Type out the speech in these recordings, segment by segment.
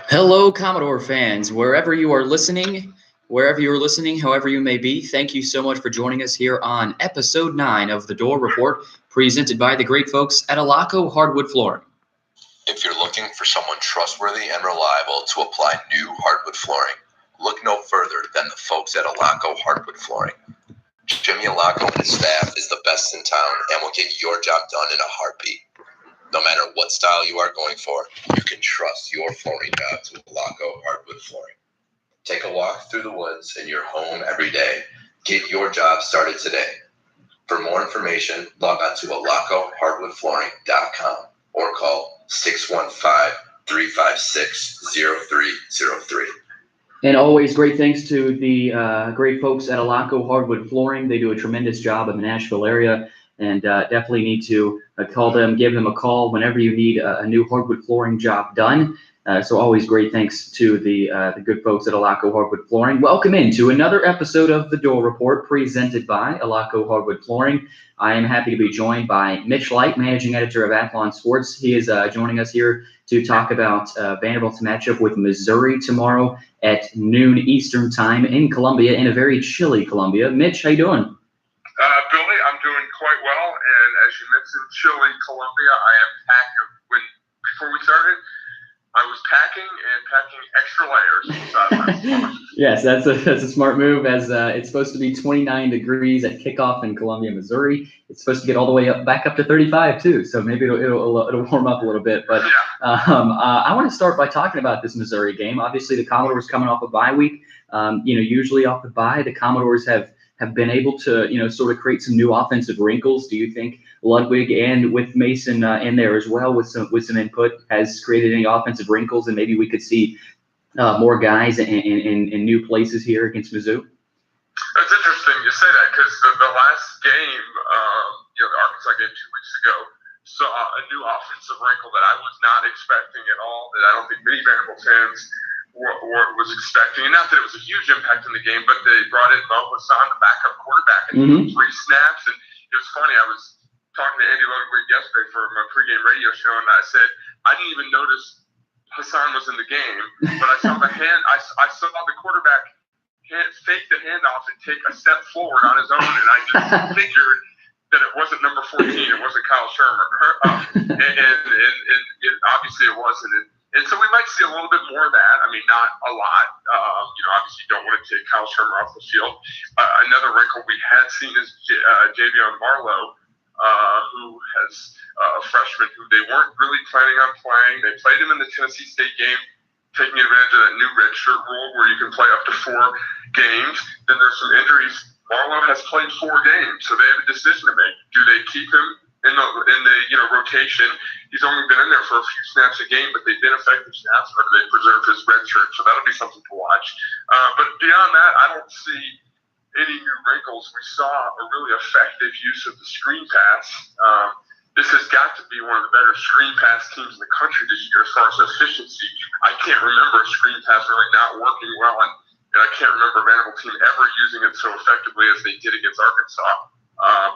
Hello, Commodore fans, wherever you are listening, however you may be, thank you so much for joining us here on episode 9 of the Dore Report, presented by the great folks at Alaco Hardwood Flooring. If you're looking for someone trustworthy and reliable to apply new hardwood flooring, look no further than the folks at Alaco Hardwood Flooring. Jimmy Alaco and his staff is the best in town and will get your job done in a heartbeat. No matter what style you are going for, you can trust your flooring job to Alaco Hardwood Flooring. Take a walk through the woods in your home every day. Get your job started today. For more information, log on to alacohardwoodflooring.com or call 615-356-0303. And always great thanks to the great folks at Alaco Hardwood Flooring. They do a tremendous job in the Nashville area, and definitely need to call them, give them a call whenever you need a new hardwood flooring job done. So always great thanks to the good folks at Alaco Hardwood Flooring. Welcome into another episode of the Dore Report presented by Alaco Hardwood Flooring. I am happy to be joined by Mitch Light, managing editor of Athlon Sports. He is joining us here to talk about Vanderbilt's matchup with Missouri tomorrow at noon Eastern time in Columbia, in a very chilly Columbia. Mitch, how you doing? Billy, I'm doing quite well, and as you mentioned, chilly Columbia. I am packing. Before we started, I was packing extra layers. Yes, that's a smart move, as it's supposed to be 29 degrees at kickoff in Columbia, Missouri. It's supposed to get all the way back up to 35 too, so maybe it'll warm up a little bit. But I want to start by talking about this Missouri game. Obviously, the Commodores coming off a bye week. Usually off the bye, the Commodores have been able to, sort of create some new offensive wrinkles. Do you think Ludwig, and with Mason in there as well with some input, has created any offensive wrinkles, and maybe we could see more guys in new places here against Mizzou? It's interesting you say that, because the last game, the Arkansas game 2 weeks ago, saw a new offensive wrinkle that I was not expecting at all, that I don't think many Vanderbilt fans was expecting. And not that it was a huge impact in the game, but they brought in Mo Hassan, the backup quarterback, and 3 snaps. And it was funny, I was talking to Andy Ludwig yesterday for my pregame radio show, and I said, I didn't even notice Hassan was in the game, but I saw the the quarterback fake the handoff and take a step forward on his own, and I just figured that it wasn't number 14, it wasn't Kyle Shermer, and obviously it wasn't. And so we might see a little bit more of that. I mean, not a lot. Obviously you don't want to take Kyle Shermer off the field. Another wrinkle we had seen is Javion Marlowe, who has a freshman who they weren't really planning on playing. They played him in the Tennessee State game, taking advantage of that new redshirt rule where you can play up to 4 games. Then there's some injuries. Marlowe has played 4 games, so they have a decision to make. Do they keep him in the rotation? He's only been in there for a few snaps a game, but they've been effective snaps, or do they preserve his red shirt? So that'll be something to watch. But beyond that, I don't see any new wrinkles. We saw a really effective use of the screen pass. This has got to be one of the better screen pass teams in the country this year as far as efficiency. I can't remember a screen pass really not working well, and I can't remember a Vanderbilt team ever using it so effectively as they did against Arkansas.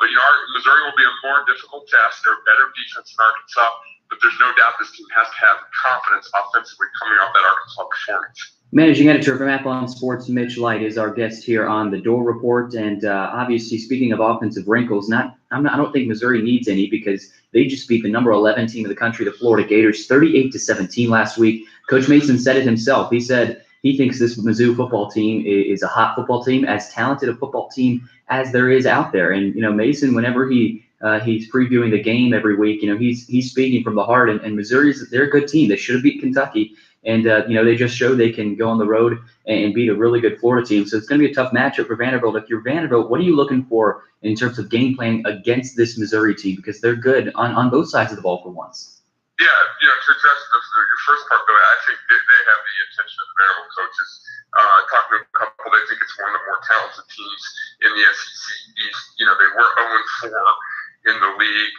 But Missouri will be a more difficult test. They're a better defense than Arkansas, but there's no doubt this team has to have confidence offensively coming off that Arkansas performance. Managing editor from Athlon Sports, Mitch Light, is our guest here on the Dore Report. And obviously, speaking of offensive wrinkles, I don't think Missouri needs any, because they just beat the number 11 team in the country, the Florida Gators, 38-17 last week. Coach Mason said it himself. He said he thinks this Mizzou football team is a hot football team, as talented a football team as there is out there. And Mason, whenever he's previewing the game every week, he's speaking from the heart. And Missouri's, they're a good team. They should have beat Kentucky. And, they just showed they can go on the road and beat a really good Florida team. So it's going to be a tough matchup for Vanderbilt. If you're Vanderbilt, what are you looking for in terms of game planning against this Missouri team? Because they're good on both sides of the ball for once. Yeah, to address your first part, though, I think they have the attention of the Vanderbilt coaches. Talking to a couple, they think it's one of the more talented teams in the SEC East. They were 0-4 in the league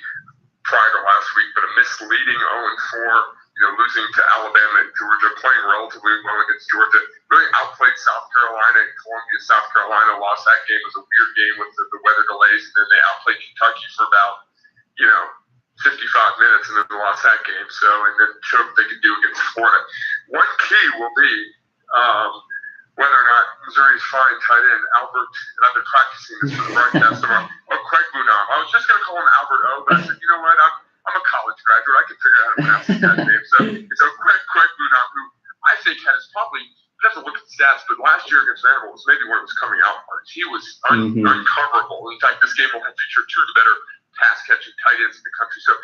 prior to last week, but a misleading 0-4. Losing to Alabama and Georgia, playing relatively well against Georgia, really outplayed South Carolina and Columbia. South Carolina lost that game. It was a weird game with the weather delays, and then they outplayed Kentucky for about, 55 minutes, and then they lost that game. So, and then showed what they could do against Florida. one key will be whether or not Missouri's fine tight end Albert, and I've been practicing this for the broadcast of Craig Bunam. I was just going to call him Albert O, but I said, you know what? I'm a college graduate. I can figure out how to pronounce this guy's name. So Craig Bunam, who I think has probably, you have to look at the stats, but last year against Vanderbilt was maybe one of his coming out parts. He was uncoverable. In fact, this game will feature two of the better pass catching tight ends in the country. So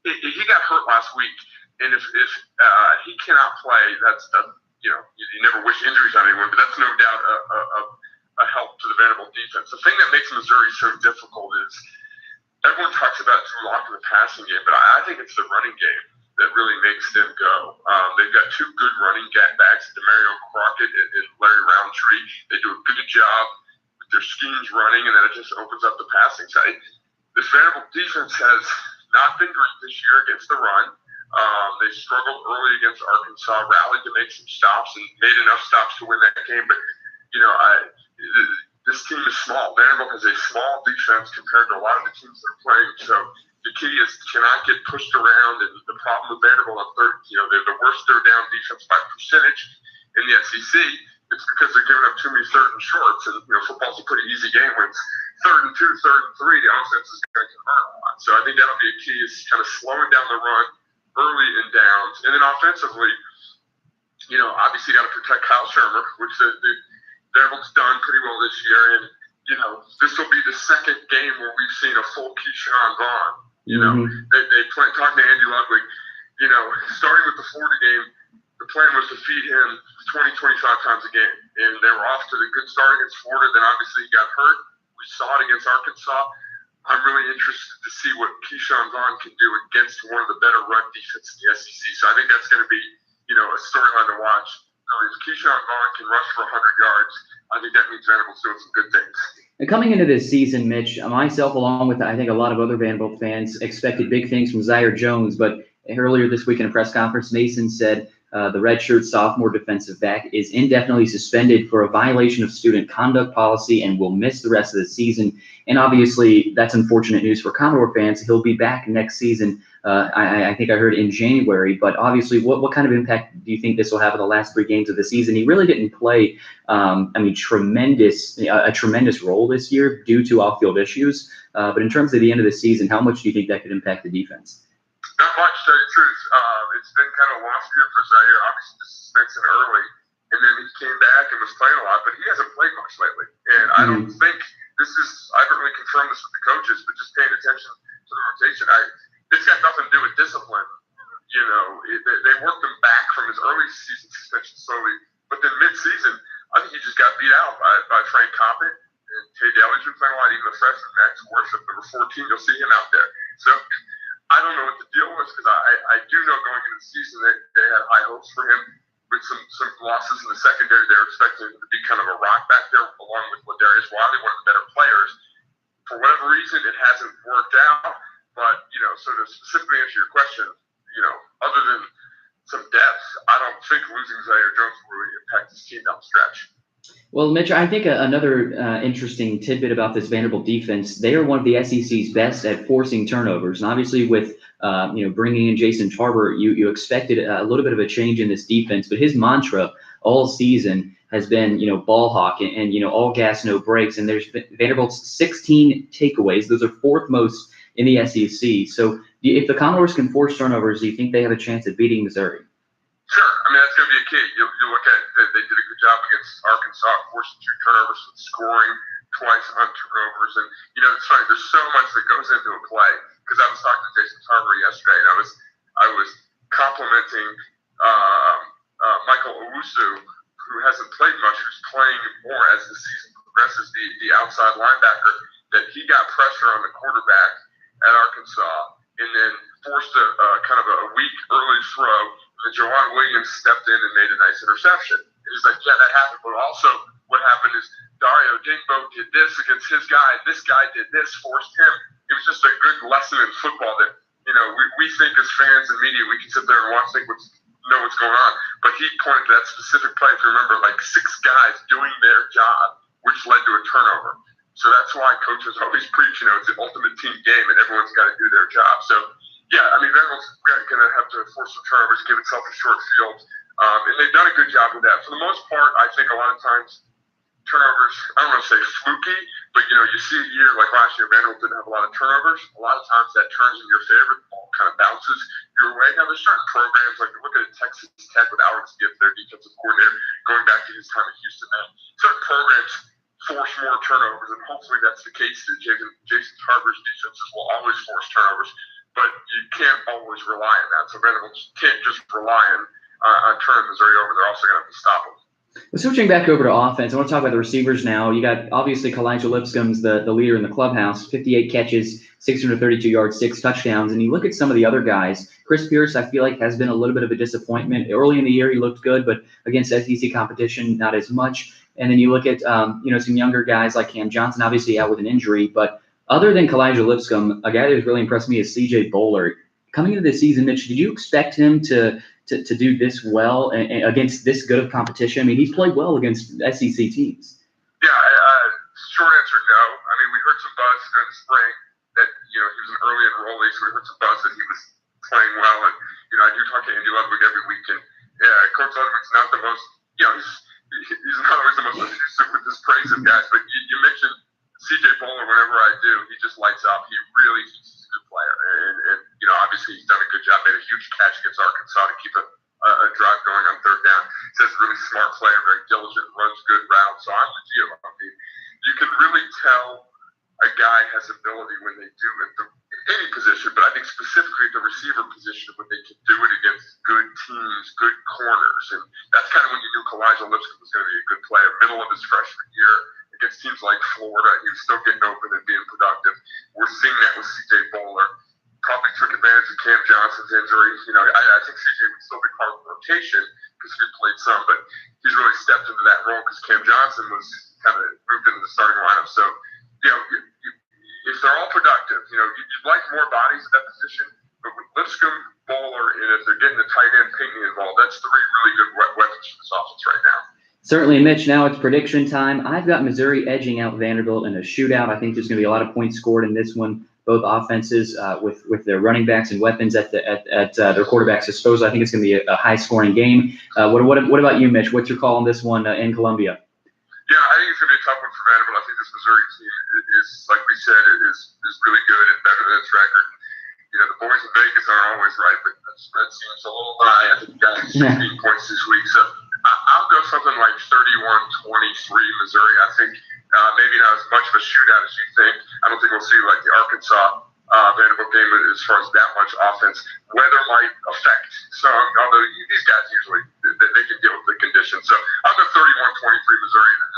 he got hurt last week, and if he cannot play, that's you never wish injuries on anyone, but that's no doubt a help to the Vanderbilt defense. The thing that makes Missouri so difficult is everyone talks about Drew Lock in the passing game, but I think it's the running game that really makes them go. They've got two good running backs, Demario Crockett and Larry Roundtree. They do a good job with their schemes running, and then it just opens up the passing side. This Vanderbilt defense has not been great this year against the run. They struggled early against Arkansas, rallied to make some stops, and made enough stops to win that game. But, this team is small. Vanderbilt has a small defense compared to a lot of the teams that are playing. So the key is cannot get pushed around. And the problem with Vanderbilt on third, they're the worst third down defense by percentage in the SEC. It's because they're giving up too many third and shorts. And, football's a pretty easy game when it's 3rd and 2, 3rd and 3. The offense is going to convert a lot. So I think that'll be a key, is kind of slowing down the run early in downs. And then offensively, obviously you got to protect Kyle Shermer, which the Vanderbilt's done pretty well this year. And, this will be the second game where we've seen a full Keyshawn Vaughn. They talking to Andy Ludwig, starting with the Florida game, the plan was to feed him 20, 25 times a game. And they were off to the good start against Florida. Then obviously he got hurt. We saw it against Arkansas. I'm really interested to see what Keyshawn Vaughn can do against one of the better run defenses in the SEC. So I think that's going to be, a storyline to watch. If Keyshawn Vaughn can rush for 100 yards, I think that means Vanderbilt's doing some good things. And coming into this season, Mitch, myself, along with I think a lot of other Vanderbilt fans, expected big things from Zaire Jones. But earlier this week in a press conference, Mason said the redshirt sophomore defensive back is indefinitely suspended for a violation of student conduct policy and will miss the rest of the season. And obviously, that's unfortunate news for Commodore fans. He'll be back next season. I think I heard in January. But obviously, what kind of impact do you think this will have in the last 3 games of the season? He really didn't play, a tremendous role this year due to off-field issues. But in terms of the end of the season, how much do you think that could impact the defense? Not much, to tell you the truth. It's been kind of a lost year for Zaire. Obviously, the suspension early, and then he came back and was playing a lot, but he hasn't played much lately. And I don't think I haven't really confirmed this with the coaches, but just paying attention to the rotation, it's got nothing to do with discipline. They worked him back from his early season suspension slowly, but then mid-season, I think he just got beat out by Frank Coppett, and Tay Daly's been playing a lot, even the freshman Max Worship, number 14, you'll see him out there. So I don't know what the deal was, because I do know going into the season that they had high hopes for him. With some losses in the secondary, they're expecting him to be kind of a rock back there, along with Ladarius Wiley, one of the better players. For whatever reason, it hasn't worked out. But, so to specifically answer your question, other than some depth, I don't think losing Zaire Jones will really impact his team down the stretch. Well, Mitch, I think another interesting tidbit about this Vanderbilt defense, they are one of the SEC's best at forcing turnovers. And obviously with, bringing in Jason Tarver, you expected a little bit of a change in this defense. But his mantra all season has been, ball hawk and all gas, no breaks. And there's been Vanderbilt's 16 takeaways. Those are 4th most in the SEC. So if the Commodores can force turnovers, do you think they have a chance at beating Missouri? Sure. That's going to be a key. You look at they did a good job against Arkansas, forcing 2 turnovers, scoring twice on turnovers. And, it's funny. There's so much that goes into a play. Because I was talking to Jason Tarver yesterday, and I was complimenting Michael Owusu, who hasn't played much, who's playing more as the season progresses, the outside linebacker, that he got pressure on the quarterback at Arkansas and then forced a kind of a weak early throw. And Jawan Williams stepped in and made a nice interception. And he's like, yeah, that happened. But also what happened is Dario Dingbo did this against his guy. This guy did this, forced him. It was just a good lesson in football that, we think as fans and media, we can sit there and know what's going on. But he pointed to that specific play, if you remember, like 6 guys doing their job, which led to a turnover. So that's why coaches always preach, it's the ultimate team game and everyone's got to do their job. So, yeah, Vanderbilt's going to have to force some turnovers, give itself a short field. And they've done a good job with that. For the most part, I think a lot of times turnovers, I don't want to say fluky, but you see a year like last year, Vanderbilt didn't have a lot of turnovers. A lot of times that turns in your favor. The ball kind of bounces your way. Now there's certain programs, like look at Texas Tech with Alex Gibb, their defensive coordinator, going back to his time at Houston. Man, certain programs force more turnovers, and hopefully that's the case here. Jason Tarver's defenses will always force turnovers, but you can't always rely on that. So Vanderbilt can't just rely on turning Missouri over. They're also going to have to stop them. Switching back over to offense, I want to talk about the receivers now. You got obviously Kalijah Lipscomb's the leader in the clubhouse, 58 catches, 632 yards, 6 touchdowns. And you look at some of the other guys. Chris Pierce, I feel like, has been a little bit of a disappointment. Early in the year, he looked good, but against SEC competition, not as much. And then you look at some younger guys like Cam Johnson, obviously out with an injury. But other than Kalijah Lipscomb, a guy that has really impressed me is C.J. Bowler. Coming into the season, Mitch, did you expect him to do this well and against this good of competition? I mean, he's played well against SEC teams. Yeah, short answer, no. I mean, we heard some buzz during the spring that, he was an early enrollee, so we heard some buzz that he was playing well. And, I do talk to Andy Ludwig every week, and Coach Ludwig's not the most, he's not always the most effusive with his praise of guys, but you mentioned C.J. Bowler whenever I do. He just lights up. He really thinks he's a good player. And obviously he's done a good job, made a huge catch against Arkansas to keep a drive going on third down. He's a really smart player, very diligent, runs good routes. So I'm with you. I mean, you can really tell a guy has ability when they do it in any position, but I think specifically the receiver position when they can do it against good teams, good corners. And that's kind of when you knew Kalijah Lipscomb was going to be a good player. Middle of his freshman year against teams like Florida, he was still getting open and being productive. We're seeing that with C.J. Bowler. Probably took advantage of Cam Johnson's injury. I think CJ would still be part of the rotation because he played some, but he's really stepped into that role because Cam Johnson was kind of moved into the starting lineup. So, if they're all productive, you'd like more bodies at that position, but with Lipscomb, Bowler, and if they're getting the tight end Pinckney involved, that's 3 really good weapons for this offense right now. Certainly, Mitch, now it's prediction time. I've got Missouri edging out Vanderbilt in a shootout. I think there's going to be a lot of points scored in this one. Both offenses with their running backs and weapons at their quarterback's disposal. I think it's going to be a high-scoring game. What about you, Mitch? What's your call on this one in Columbia? Yeah, I think it's going to be a tough one for Vanderbilt. I think this Missouri team is, like we said, is really good and better than its record. The boys in Vegas aren't always right, but the spread seems a little high. I think you got 16 points this week. So I'll go something like 31-23 Missouri. I think maybe not as much of a shootout as you think. I don't think we'll see like the Arkansas Vanderbilt game as far as that much offense. Weather might affect some, although these guys usually they can deal with the conditions. So I'll go 31-23 Missouri, and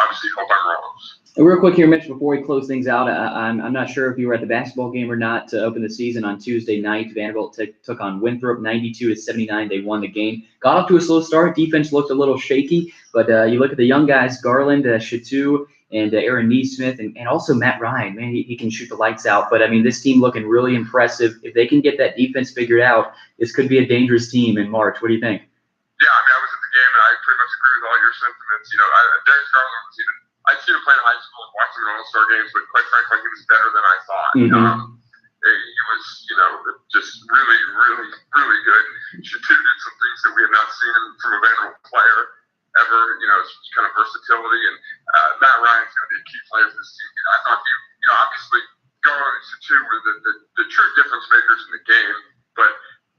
obviously hope I'm wrong. Real quick here, Mitch, before we close things out, I'm not sure if you were at the basketball game or not to open the season on Tuesday night. Vanderbilt took on Winthrop 92-79. They won the game. Got off to a slow start. Defense looked a little shaky, but you look at the young guys, Garland, Chateau, and Aaron Neesmith, and also Matt Ryan. Man, he can shoot the lights out. But, I mean, this team looking really impressive. If they can get that defense figured out, this could be a dangerous team in March. What do you think? Yeah, I mean, I was at the game, and I pretty much agree with all your sentiments. Darius Garland was even – I'd seen him play in high school and watched him in All-Star games, but quite frankly, he was better than I thought. He was, just really, really, really good. Chateau did some things that we have not seen from a Vanderbilt player ever, it's kind of versatility. And Matt Ryan's going to be a key player for this team. I thought obviously Garland and Chateau were the true difference makers in the game, but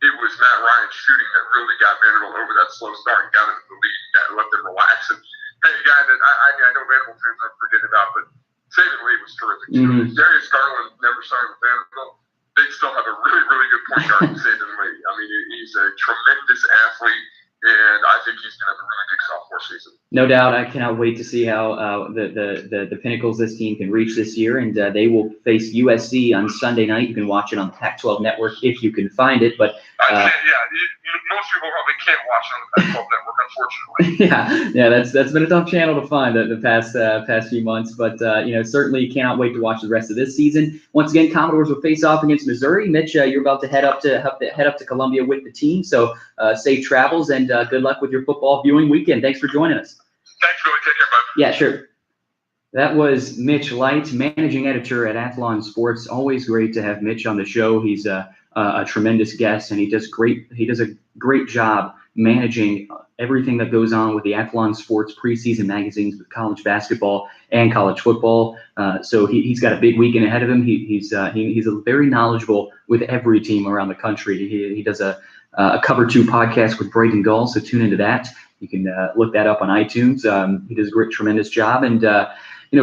it was Matt Ryan's shooting that really got Vanderbilt over that slow start and got them to the lead and let them relax. And hey, a guy that I know Vanderbilt fans aren't forgetting about, but Saban Lee was terrific too. Darius Garland never signed with Vanderbilt. They still have a really, really good point guard in Saban Lee. I mean, he's a tremendous athlete, and I think he's going to have a really big sophomore season. No doubt. I cannot wait to see how the pinnacles this team can reach this year, and they will face USC on Sunday night. You can watch it on the Pac-12 network if you can find it. But most people probably can't watch it on the Pac-12 network, unfortunately. Yeah, that's been a tough channel to find the past few months. But certainly cannot wait to watch the rest of this season. Once again, Commodores will face off against Missouri. Mitch, you're about to head up to Columbia with the team. So safe travels and good luck with your football viewing weekend. Thanks for joining us. Thanks, Billy. Take care, bud. Yeah, sure. That was Mitch Light, managing editor at Athlon Sports. Always great to have Mitch on the show. He's a tremendous guest, and he does a great job managing everything that goes on with the Athlon Sports preseason magazines with college basketball and college football. So he's got a big weekend ahead of him. He's very knowledgeable with every team around the country. He does a Cover 2 podcast with Braden Gull, so tune into that. You can look that up on iTunes. He does a tremendous job, and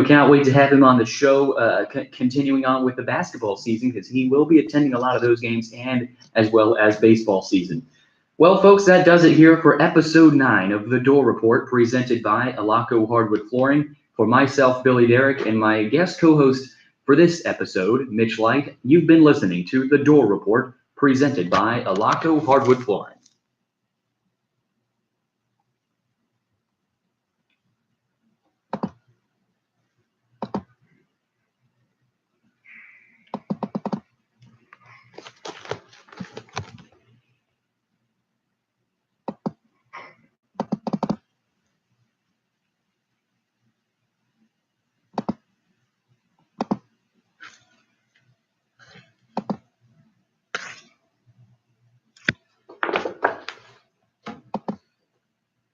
cannot wait to have him on the show, continuing on with the basketball season, because he will be attending a lot of those games, and as well as baseball season. Well, folks, that does it here for episode 9 of the Dore Report, presented by Alaco Hardwood Flooring. For myself, Billy Derrick, and my guest co-host for this episode, Mitch Light, you've been listening to the Dore Report, presented by Alaco Hardwood Flooring.